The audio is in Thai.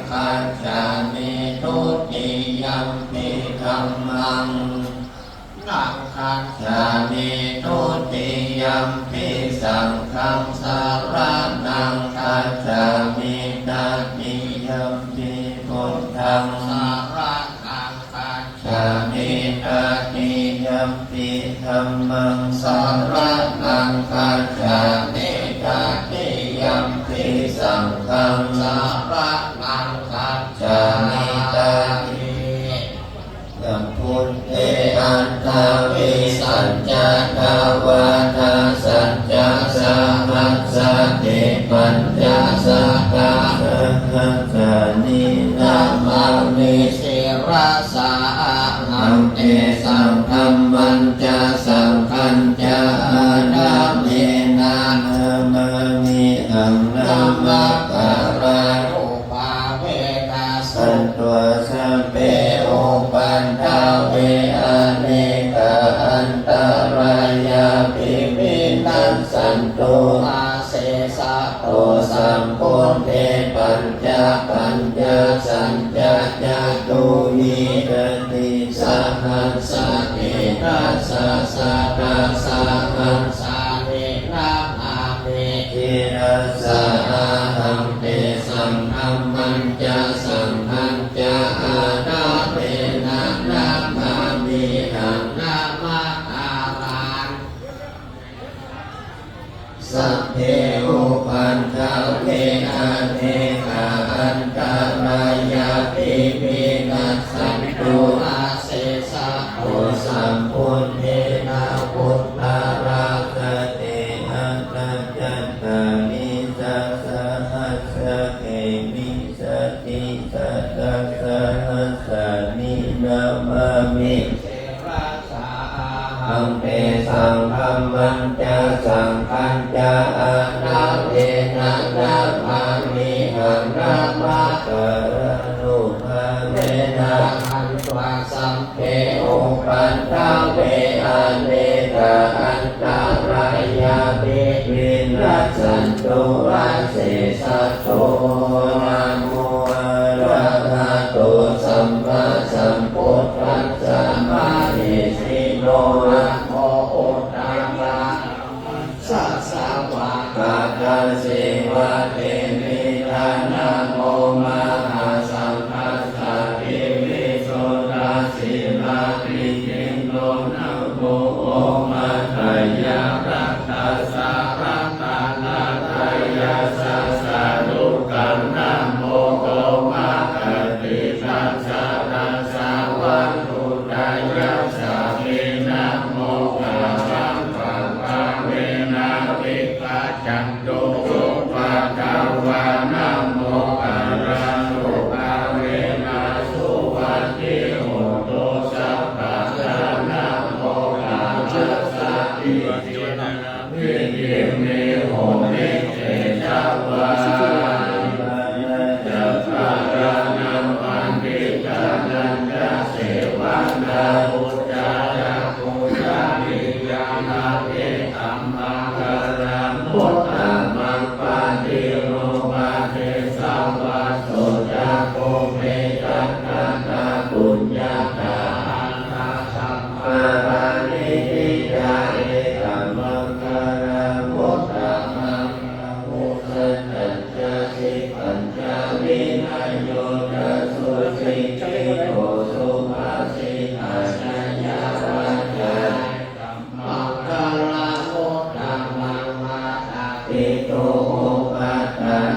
คัจฉามิทุติยัมปิธัมมังนังคัจฉามิทุติยัมปิสังฆังสารนังคัจฉามิตติยัมปิพุทธังสารนังคัจฉามิตติยัมปิธัมมังสารนังคัจฉามิตติยัมปิสังฆังสารนังคัจฉามิตติยัมพุทเตอันตวิสัจจะภาวะทาสัจจะสหัสสติปัญญาสักกะสังฆานินามามิสิราสาหังเตสังฆัมมันจะสังฆัญจะอานาเมนะมามิหังนามาการานุภาเวนัสสันตุสัพเพอุปันทาเวอเนกาอันตรายาภิวินัสสันตุอาเสสะโตสัมพุทเทปัญจปัญญาสัญญาญาตุหิรติสหัสสะเอตัสสะสะตัสสะหัสสะเวนะอาเวทิรัสสะอาหังเตสังฆัมมันจะสังฆัญจะอานาเวนะนะมามิหังนามาการังสัพเพอุปันทาเวอเนกาอันตรายาภิวินัสสันตุอาเสสะโตสัมพุทเทนะพุทธาราคเตอัตตะจัตตามิสัสสะหัสสะเอมิสติสัตตะสัสสะนินามามิหังเตสังฆัมมันจะสังฆัญจะอานาเวนะนะมามิหังนามาการุภาเวนะหันตวาสัมเพอุปันทาเวอเนกาอันตรายาภิวินัสสันตุอาเสสะโตนะโมอะระหะโตสัมมาสัมพุทธัสสะมานิสิโนนะโมอุตตมะสัสสะวะกะตะเสวะเตมิทานะโมมหาสังฆัสสะภิวิสุทธาสิมาติยิงโลนะโมโอมาทายารัตตาสารัตตานาทายาสัสสะลุกังนะโมโอมาคติตัสสะตัสสะวันตุตายาสะเวนะโมกะสังฆะภะเวนะวิปัสจันโตปะกวานะโมอะระโตภะเวนะสุวัตติโหตุสัพพะนะโมอะระสะติวิริเมโหติเตชะวะจะภะระนังปันติกานันจะเสวะนาพุทธาจะพุทธานิยานาเตธัมมังกะรังพุทธังมังปาติโรมาเทสัมวัสโสจะโกเมจัตตานาปุญญาตาอานาสัมมารานิติยาเอตัมมังกะรังพุทธังมังพุทธันจะสิปัญจวินัยโยจะสุสิกิโตสุภาสิอาชญาวาจามังคลาโมตังมังมาตาปิโตโอปัตตา